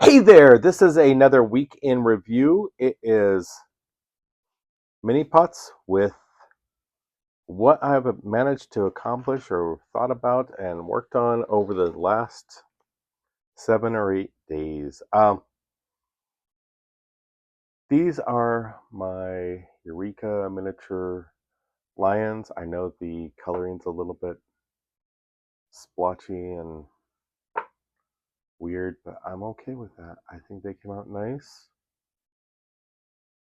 Hey there, this is another week in review. It is mini pots with what I've managed to accomplish or thought about and worked on over the last 7 or 8 days. These are my Eureka miniature lions. I know the coloring's a little bit splotchy and weird, but I'm okay with that. I think they came out nice.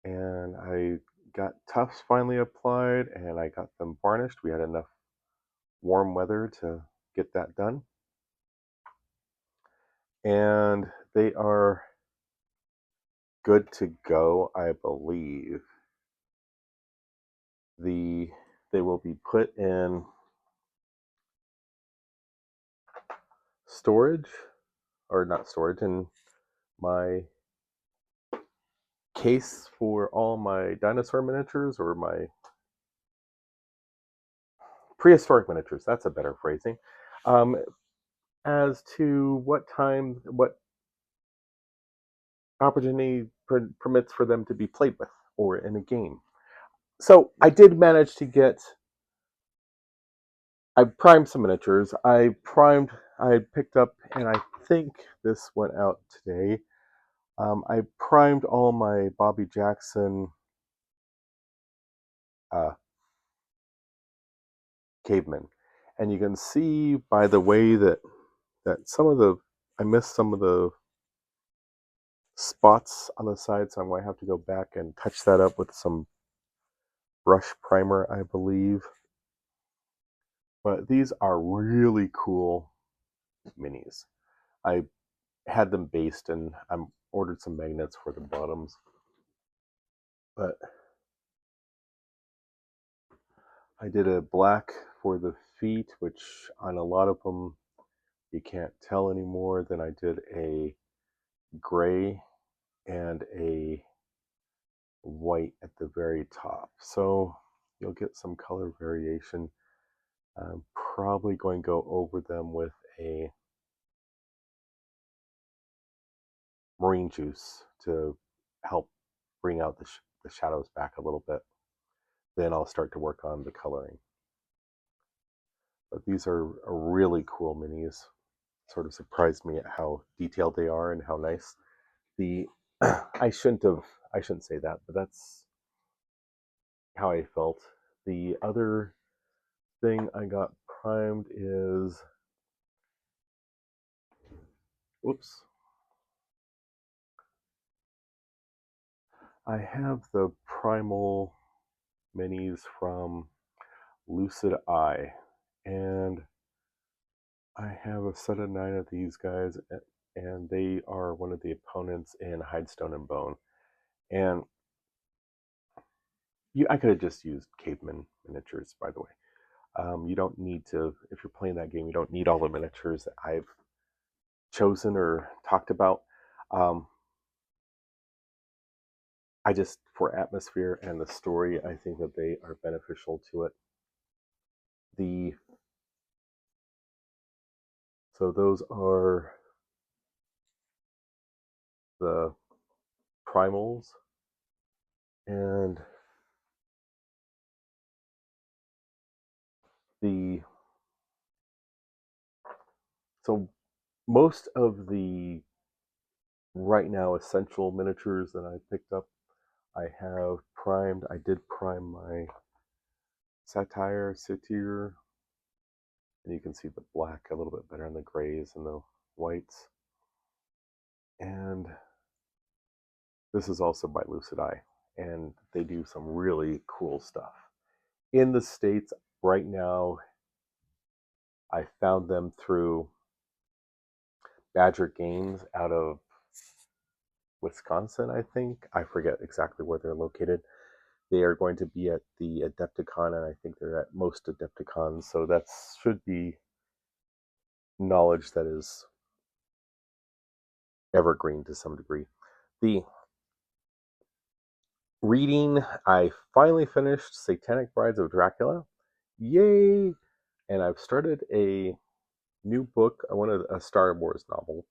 And I got tufts finally applied and I got them varnished. We had enough warm weather to get that done. And they are good to go, I believe. They will be put in storage, or not storage, in my case for all my dinosaur miniatures, or my prehistoric miniatures. That's a better phrasing. Um, as to what opportunity permits for them to be played with or in a game. So I did manage to get. I primed some miniatures. I picked up, and I think this went out today. I primed all my Bobby Jackson uh, cavemen, and you can see by the way that I missed some of the spots on the side, so I might have to go back and touch that up with some brush primer, I believe. But these are really cool minis. I had them based, and I ordered some magnets for the bottoms. But I did a black for the feet, which on a lot of them you can't tell anymore. Then I did a gray and a white at the very top. So you'll get some color variation. I'm probably going to go over them with a marine juice to help bring out the shadows back a little bit. Then I'll start to work on the coloring. But these are really cool minis. Sort of surprised me at how detailed they are and how nice. The I shouldn't say that, but that's how I felt. The other thing I got primed is, whoops, I have the primal minis from Lucid Eye, and I have a set of 9 of these guys, and they are one of the opponents in Hidestone and Bone. And I could have just used caveman miniatures, by the way. You don't need to, if you're playing that game, you don't need all the miniatures that I've chosen or talked about. Um, I just, for atmosphere and the story, I think that they are beneficial to it. The So those are the primals, and the so most of the right now essential miniatures that I picked up, I have primed. I did prime my satyr, and you can see the black a little bit better on the grays and the whites. And this is also by Lucid Eye, and they do some really cool stuff. In the States right now, I found them through Badger Games out of Wisconsin, I think. I forget exactly where they're located. They are going to be at the Adepticon, and I think they're at most Adepticons, so that should be knowledge that is evergreen to some degree. The reading, I finally finished Satanic Brides of Dracula. Yay! And I've started a new book. I wanted a Star Wars novel.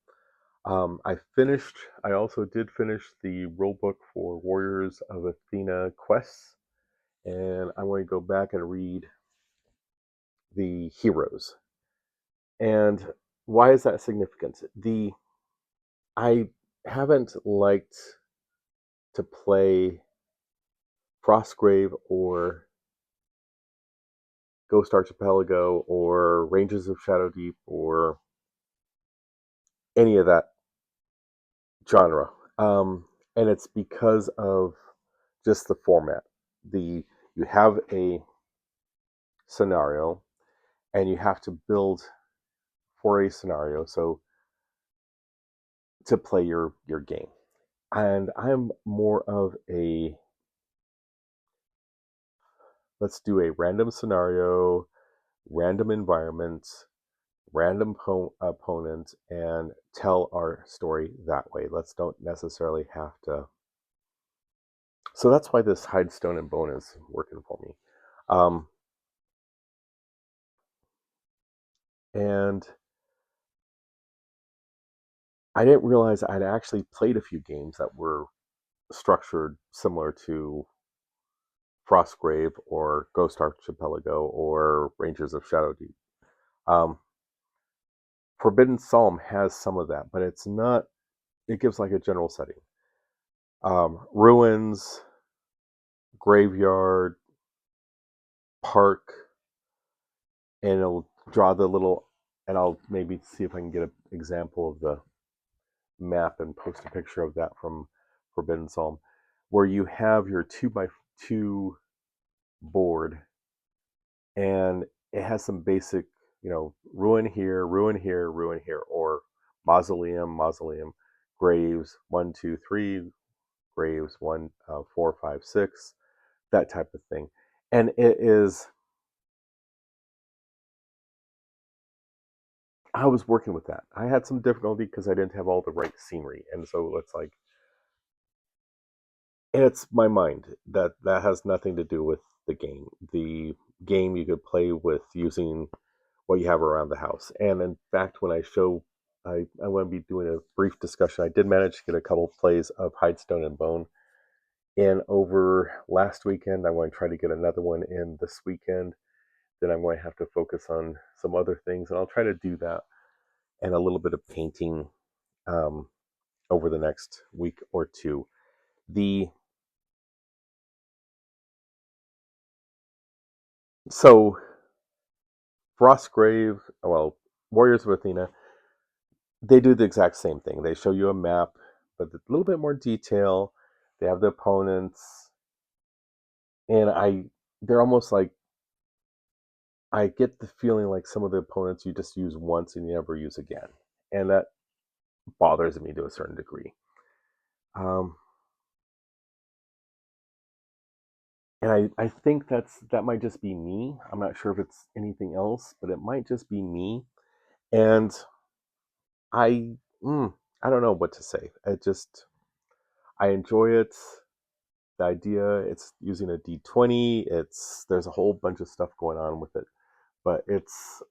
I also did finish the rulebook for Warriors of Athena quests, and I'm going to go back and read the heroes. And why is that significant? I haven't liked to play Frostgrave or Ghost Archipelago or Ranges of Shadowdeep or any of that genre. And it's because of just the format. You have a scenario and you have to build for a scenario so to play your game. And I'm more of a let's do a random scenario, random environment, random opponent, and tell our story that way. Let's don't necessarily have to. So that's why this Hide, Stone, and Bone is working for me. And I didn't realize I'd actually played a few games that were structured similar to Frostgrave or Ghost Archipelago or Rangers of Shadowdeep. Um, Forbidden Psalm has some of that, but it's not. It gives like a general setting. Ruins, graveyard, park, and it'll draw the little. And I'll maybe see if I can get an example of the map and post a picture of that from Forbidden Psalm, where you have your 2x2 board, and it has some basic, ruin here, ruin here, ruin here, or mausoleum, mausoleum, graves, 1, 2, 3, graves, 1, 4, 5, 6, that type of thing. And it is, I was working with that. I had some difficulty because I didn't have all the right scenery. And so it's like, it's my mind that has nothing to do with the game. The game you could play with using what you have around the house. And in fact, when I show, I want to be doing a brief discussion. I did manage to get a couple of plays of Hide, Stone, and Bone in over last weekend. I want to try to get another one in this weekend. Then I'm going to have to focus on some other things, and I'll try to do that and a little bit of painting um, over the next week or two. The so Frostgrave, well, Warriors of Athena, they do the exact same thing. They show you a map, but a little bit more detail. They have the opponents, and they're almost like I get the feeling like some of the opponents you just use once and you never use again, and that bothers me to a certain degree. Um, and I think that might just be me. I'm not sure if it's anything else, but it might just be me. And I I don't know what to say. I enjoy it. The idea, it's using a D20. There's a whole bunch of stuff going on with it, but it's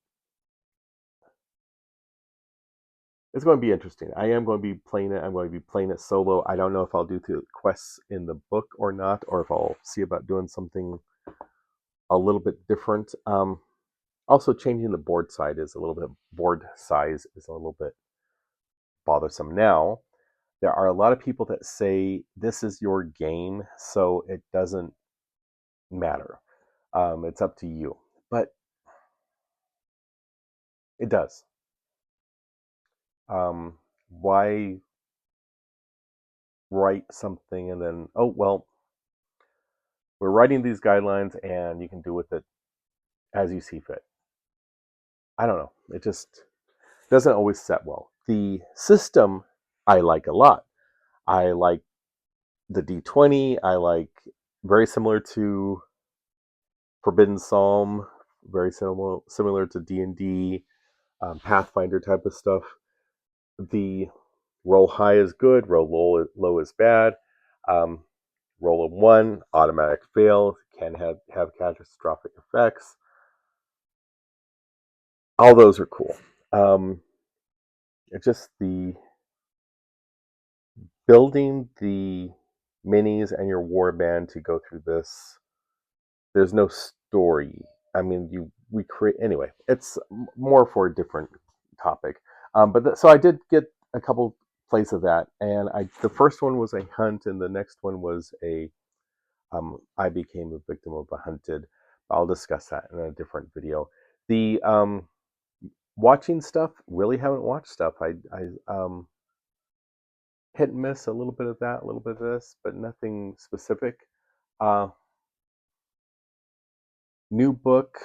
going to be interesting. I am going to be playing it. I'm going to be playing it solo. I don't know if I'll do the quests in the book or not, or if I'll see about doing something a little bit different. Also, changing the board size is a little bit bothersome. Now, there are a lot of people that say this is your game, so it doesn't matter. It's up to you, but it does. Why write something and then, oh well, we're writing these guidelines and you can do with it as you see fit. I don't know. It just doesn't always set well. The system I like a lot. I like the D20. I like very similar to Forbidden Psalm, very similar to D&D, Pathfinder type of stuff. The roll high is good, roll low is bad. Um, roll a 1, automatic fail, can have catastrophic effects. All those are cool. It's just building the minis and your warband to go through this. There's no story. I mean, we create anyway. It's more for a different topic. So I did get a couple plays of that, and the first one was a hunt, and the next one was a I became a victim of a hunted. I'll discuss that in a different video. The watching stuff, really haven't watched stuff. I hit and miss a little bit of that, a little bit of this, but nothing specific. Uh, New book.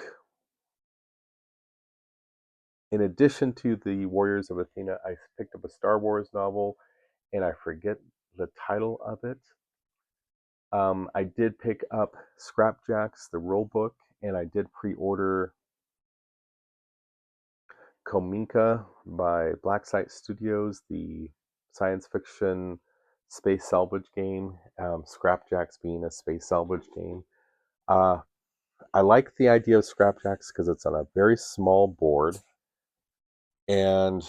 In addition to the Warriors of Athena, I picked up a Star Wars novel, and I forget the title of it. I did pick up Scrapjacks, the rule book, and I did pre-order Kominka by Blacksite Studios, the science fiction space salvage game. Scrapjacks being a space salvage game. I like the idea of Scrapjacks because it's on a very small board, and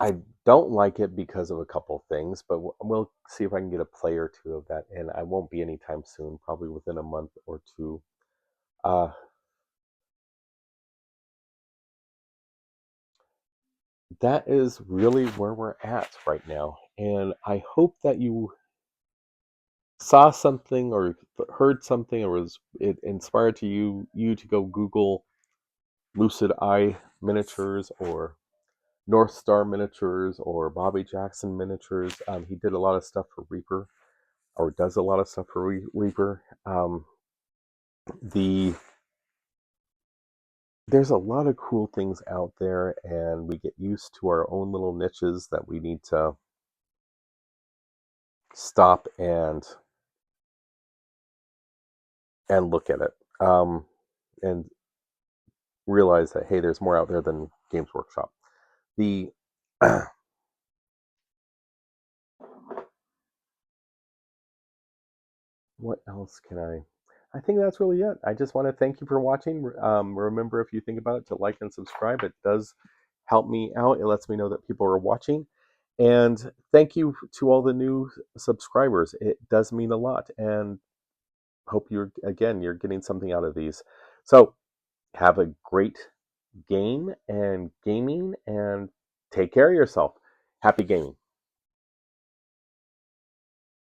I don't like it because of a couple things, but we'll see if I can get a play or two of that, and I won't be anytime soon, probably within a month or two. Uh, that is really where we're at right now, and I hope that you saw something or heard something, or it inspired you to go Google Lucid Eye Miniatures or North Star Miniatures or Bobby Jackson Miniatures. He did a lot of stuff for Reaper, or does a lot of stuff for Reaper. There's a lot of cool things out there, and we get used to our own little niches that we need to stop and look at it, and realize that, hey, there's more out there than Games Workshop. The what else can I think that's really it. I just want to thank you for watching. Remember, if you think about it, to like and subscribe. It does help me out. It lets me know that people are watching. And thank you to all the new subscribers. It does mean a lot. And hope you're getting something out of these. So have a great game and gaming, and take care of yourself. Happy gaming.